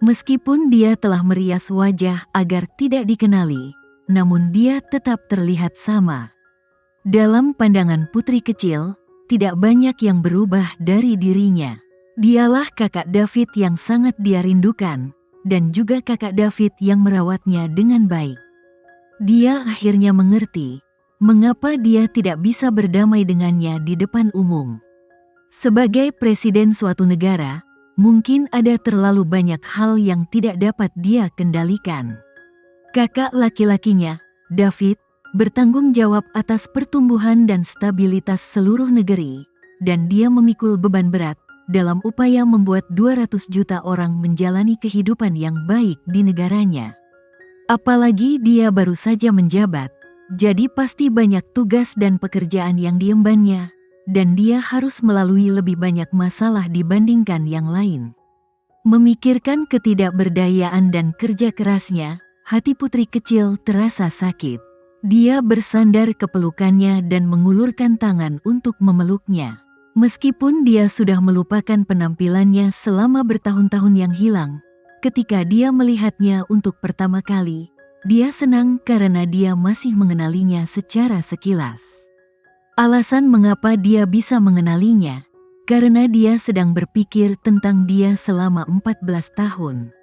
Meskipun dia telah merias wajah agar tidak dikenali, namun dia tetap terlihat sama. Dalam pandangan putri kecil, tidak banyak yang berubah dari dirinya. Dialah kakak David yang sangat dia rindukan, dan juga kakak David yang merawatnya dengan baik. Dia akhirnya mengerti mengapa dia tidak bisa berdamai dengannya di depan umum. Sebagai presiden suatu negara, mungkin ada terlalu banyak hal yang tidak dapat dia kendalikan. Kakak laki-lakinya, David, bertanggung jawab atas pertumbuhan dan stabilitas seluruh negeri, dan dia memikul beban berat dalam upaya membuat 200 juta orang menjalani kehidupan yang baik di negaranya. Apalagi dia baru saja menjabat, jadi pasti banyak tugas dan pekerjaan yang diembannya, dan dia harus melalui lebih banyak masalah dibandingkan yang lain. Memikirkan ketidakberdayaan dan kerja kerasnya, hati putri kecil terasa sakit. Dia bersandar ke pelukannya dan mengulurkan tangan untuk memeluknya. Meskipun dia sudah melupakan penampilannya selama bertahun-tahun yang hilang, ketika dia melihatnya untuk pertama kali, dia senang karena dia masih mengenalinya secara sekilas. Alasan mengapa dia bisa mengenalinya, karena dia sedang berpikir tentang dia selama 14 tahun.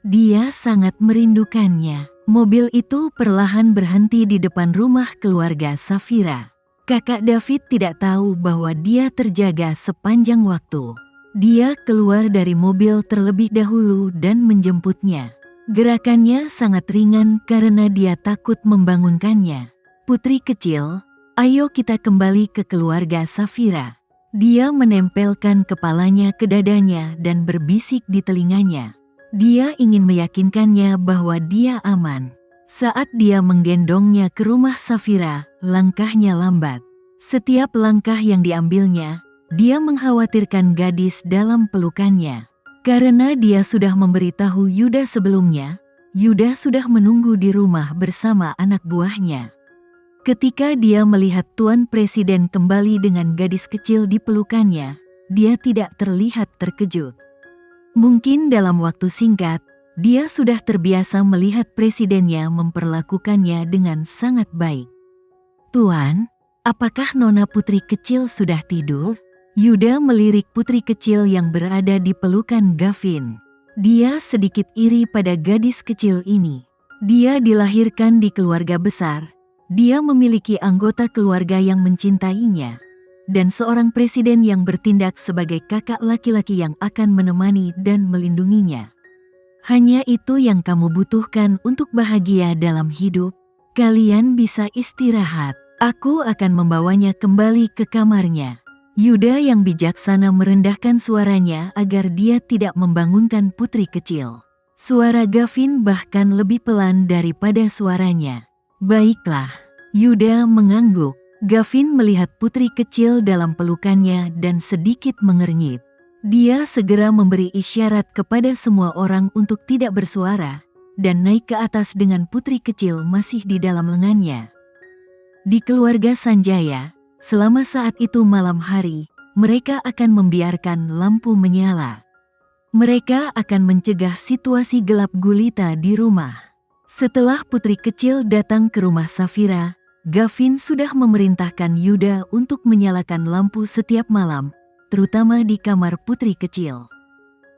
Dia sangat merindukannya. Mobil itu perlahan berhenti di depan rumah keluarga Safira. Kakak David tidak tahu bahwa dia terjaga sepanjang waktu. Dia keluar dari mobil terlebih dahulu dan menjemputnya. Gerakannya sangat ringan karena dia takut membangunkannya. Putri kecil, ayo kita kembali ke keluarga Safira. Dia menempelkan kepalanya ke dadanya dan berbisik di telinganya. Dia ingin meyakinkannya bahwa dia aman. Saat dia menggendongnya ke rumah Safira, langkahnya lambat. Setiap langkah yang diambilnya, dia mengkhawatirkan gadis dalam pelukannya. Karena dia sudah memberitahu Yuda sebelumnya, Yuda sudah menunggu di rumah bersama anak buahnya. Ketika dia melihat Tuan Presiden kembali dengan gadis kecil di pelukannya, dia tidak terlihat terkejut. Mungkin dalam waktu singkat, dia sudah terbiasa melihat presidennya memperlakukannya dengan sangat baik. "Tuan, apakah Nona putri kecil sudah tidur?" Yuda melirik putri kecil yang berada di pelukan Gavin. Dia sedikit iri pada gadis kecil ini. Dia dilahirkan di keluarga besar. Dia memiliki anggota keluarga yang mencintainya, dan seorang presiden yang bertindak sebagai kakak laki-laki yang akan menemani dan melindunginya. Hanya itu yang kamu butuhkan untuk bahagia dalam hidup. Kalian bisa istirahat. Aku akan membawanya kembali ke kamarnya. Yuda yang bijaksana merendahkan suaranya agar dia tidak membangunkan putri kecil. Suara Gavin bahkan lebih pelan daripada suaranya. "Baiklah." Yuda mengangguk. Gavin melihat putri kecil dalam pelukannya dan sedikit mengernyit. Dia segera memberi isyarat kepada semua orang untuk tidak bersuara, dan naik ke atas dengan putri kecil masih di dalam lengannya. Di keluarga Sanjaya, selama saat itu malam hari, mereka akan membiarkan lampu menyala. Mereka akan mencegah situasi gelap gulita di rumah. Setelah putri kecil datang ke rumah Safira, Gavin sudah memerintahkan Yuda untuk menyalakan lampu setiap malam, terutama di kamar putri kecil.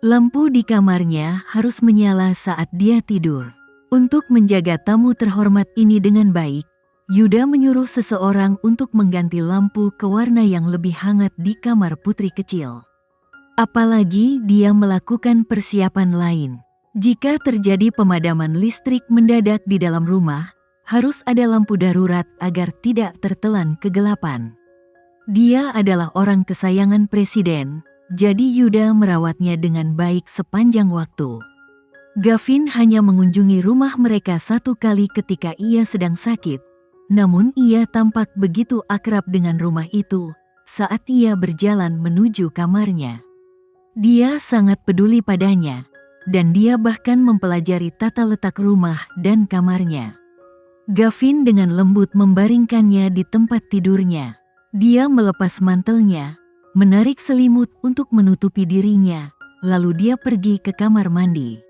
Lampu di kamarnya harus menyala saat dia tidur. Untuk menjaga tamu terhormat ini dengan baik, Yuda menyuruh seseorang untuk mengganti lampu ke warna yang lebih hangat di kamar putri kecil. Apalagi dia melakukan persiapan lain. Jika terjadi pemadaman listrik mendadak di dalam rumah, harus ada lampu darurat agar tidak tertelan kegelapan. Dia adalah orang kesayangan presiden, jadi Yuda merawatnya dengan baik sepanjang waktu. Gavin hanya mengunjungi rumah mereka satu kali ketika ia sedang sakit, namun ia tampak begitu akrab dengan rumah itu saat ia berjalan menuju kamarnya. Dia sangat peduli padanya, dan dia bahkan mempelajari tata letak rumah dan kamarnya. Gavin dengan lembut membaringkannya di tempat tidurnya. Dia melepas mantelnya, menarik selimut untuk menutupi dirinya, lalu dia pergi ke kamar mandi.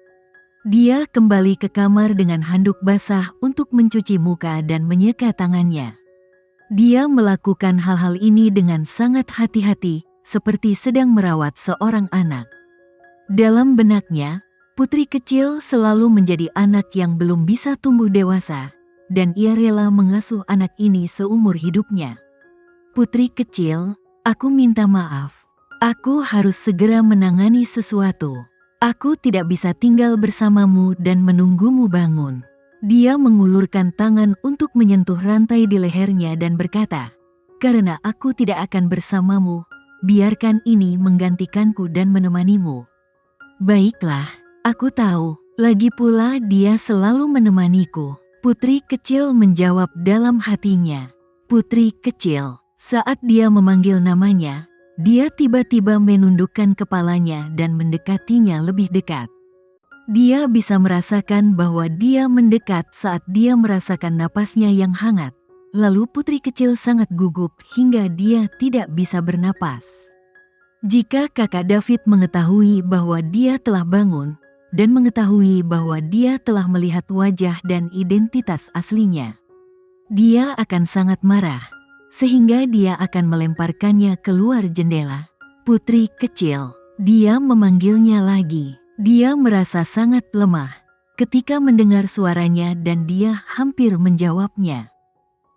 Dia kembali ke kamar dengan handuk basah untuk mencuci muka dan menyeka tangannya. Dia melakukan hal-hal ini dengan sangat hati-hati, seperti sedang merawat seorang anak. Dalam benaknya, putri kecil selalu menjadi anak yang belum bisa tumbuh dewasa, dan ia rela mengasuh anak ini seumur hidupnya. Putri kecil, aku minta maaf. Aku harus segera menangani sesuatu. Aku tidak bisa tinggal bersamamu dan menunggumu bangun. Dia mengulurkan tangan untuk menyentuh rantai di lehernya dan berkata, "Karena aku tidak akan bersamamu, biarkan ini menggantikanku dan menemanimu." "Baiklah, aku tahu. Lagi pula dia selalu menemaniku." Putri kecil menjawab dalam hatinya. Putri kecil. Saat dia memanggil namanya, dia tiba-tiba menundukkan kepalanya dan mendekatinya lebih dekat. Dia bisa merasakan bahwa dia mendekat saat dia merasakan napasnya yang hangat. Lalu putri kecil sangat gugup hingga dia tidak bisa bernapas. Jika kakak David mengetahui bahwa dia telah bangun, dan mengetahui bahwa dia telah melihat wajah dan identitas aslinya, dia akan sangat marah, sehingga dia akan melemparkannya keluar jendela. Putri kecil, dia memanggilnya lagi. Dia merasa sangat lemah ketika mendengar suaranya dan dia hampir menjawabnya.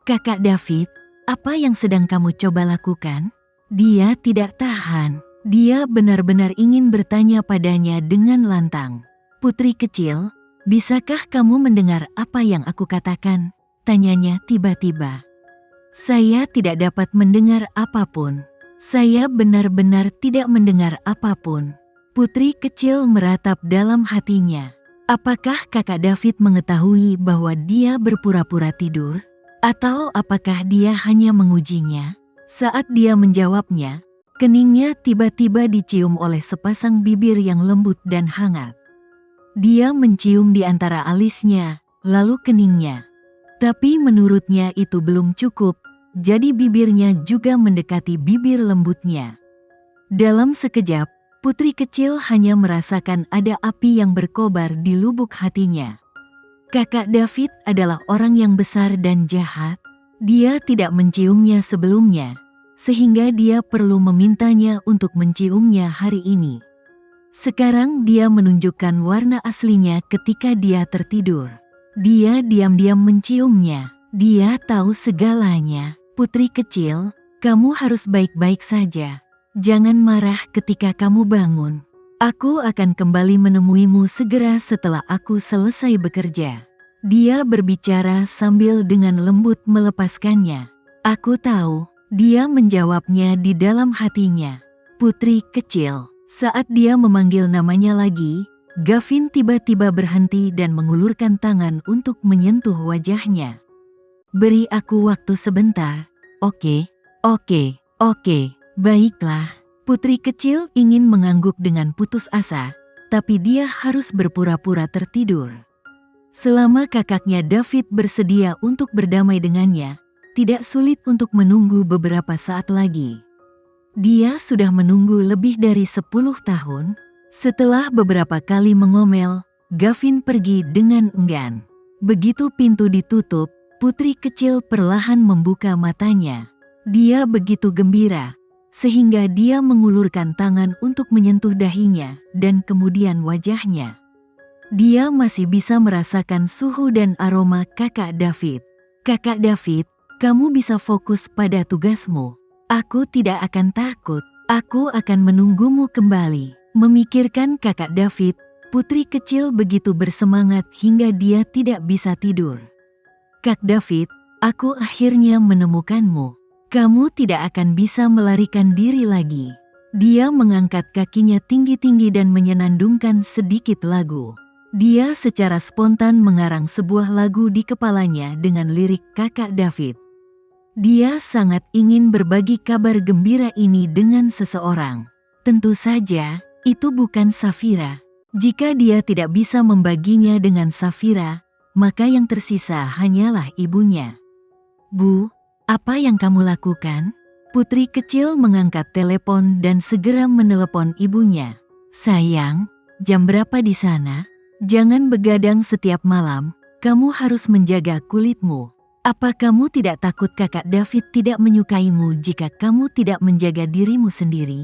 "Kakak David, apa yang sedang kamu coba lakukan?" Dia tidak tahan. Dia benar-benar ingin bertanya padanya dengan lantang. "Putri kecil, bisakah kamu mendengar apa yang aku katakan?" tanyanya tiba-tiba. "Saya tidak dapat mendengar apapun. Saya benar-benar tidak mendengar apapun." Putri kecil meratap dalam hatinya. Apakah kakak David mengetahui bahwa dia berpura-pura tidur? Atau apakah dia hanya mengujinya? Saat dia menjawabnya, keningnya tiba-tiba dicium oleh sepasang bibir yang lembut dan hangat. Dia mencium di antara alisnya, lalu keningnya. Tapi menurutnya itu belum cukup, jadi bibirnya juga mendekati bibir lembutnya. Dalam sekejap, putri kecil hanya merasakan ada api yang berkobar di lubuk hatinya. Kakak David adalah orang yang besar dan jahat. Dia tidak menciumnya sebelumnya, sehingga dia perlu memintanya untuk menciumnya hari ini. Sekarang dia menunjukkan warna aslinya ketika dia tertidur. Dia diam-diam menciumnya. Dia tahu segalanya. "Putri kecil, kamu harus baik-baik saja. Jangan marah ketika kamu bangun. Aku akan kembali menemuimu segera setelah aku selesai bekerja." Dia berbicara sambil dengan lembut melepaskannya. "Aku tahu," dia menjawabnya di dalam hatinya. Putri kecil. Saat dia memanggil namanya lagi, Gavin tiba-tiba berhenti dan mengulurkan tangan untuk menyentuh wajahnya. "Beri aku waktu sebentar. Oke, baiklah." Putri kecil ingin mengangguk dengan putus asa, tapi dia harus berpura-pura tertidur. Selama kakaknya David bersedia untuk berdamai dengannya, tidak sulit untuk menunggu beberapa saat lagi. Dia sudah menunggu lebih dari 10 tahun. Setelah beberapa kali mengomel, Gavin pergi dengan enggan. Begitu pintu ditutup, putri kecil perlahan membuka matanya. Dia begitu gembira, sehingga dia mengulurkan tangan untuk menyentuh dahinya dan kemudian wajahnya. Dia masih bisa merasakan suhu dan aroma kakak David. "Kakak David, kamu bisa fokus pada tugasmu. Aku tidak akan takut. Aku akan menunggumu kembali." Memikirkan kakak David, putri kecil begitu bersemangat hingga dia tidak bisa tidur. "Kak David, aku akhirnya menemukanmu. Kamu tidak akan bisa melarikan diri lagi." Dia mengangkat kakinya tinggi-tinggi dan menyenandungkan sedikit lagu. Dia secara spontan mengarang sebuah lagu di kepalanya dengan lirik kakak David. Dia sangat ingin berbagi kabar gembira ini dengan seseorang. Tentu saja, itu bukan Safira. Jika dia tidak bisa membaginya dengan Safira, maka yang tersisa hanyalah ibunya. "Bu, apa yang kamu lakukan?" Putri kecil mengangkat telepon dan segera menelepon ibunya. "Sayang, jam berapa di sana?" Jangan begadang setiap malam, kamu harus menjaga kulitmu. Apa kamu tidak takut kakak David tidak menyukaimu jika kamu tidak menjaga dirimu sendiri?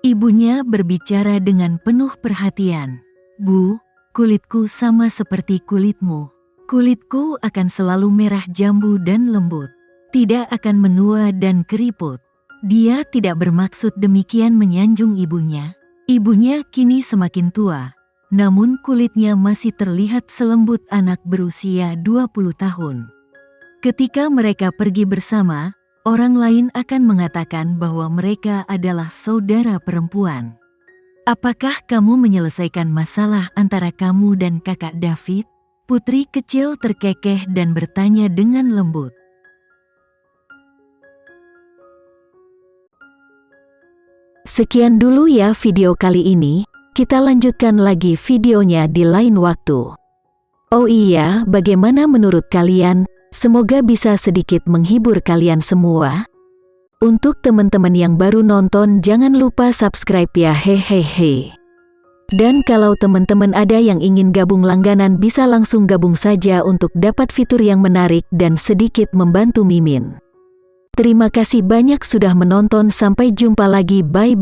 Ibunya berbicara dengan penuh perhatian. Bu, kulitku sama seperti kulitmu. Kulitku akan selalu merah jambu dan lembut. Tidak akan menua dan keriput. Dia tidak bermaksud demikian menyanjung ibunya. Ibunya kini semakin tua, namun kulitnya masih terlihat selembut anak berusia 20 tahun. Ketika mereka pergi bersama, orang lain akan mengatakan bahwa mereka adalah saudara perempuan. Apakah kamu menyelesaikan masalah antara kamu dan kakak David? Putri kecil terkekeh dan bertanya dengan lembut. Sekian dulu ya video kali ini, kita lanjutkan lagi videonya di lain waktu. Oh iya, bagaimana menurut kalian? Semoga bisa sedikit menghibur kalian semua. Untuk teman-teman yang baru nonton, jangan lupa subscribe ya, hehehe. Dan kalau teman-teman ada yang ingin gabung langganan, bisa langsung gabung saja untuk dapat fitur yang menarik dan sedikit membantu Mimin. Terima kasih banyak sudah menonton, sampai jumpa lagi, bye.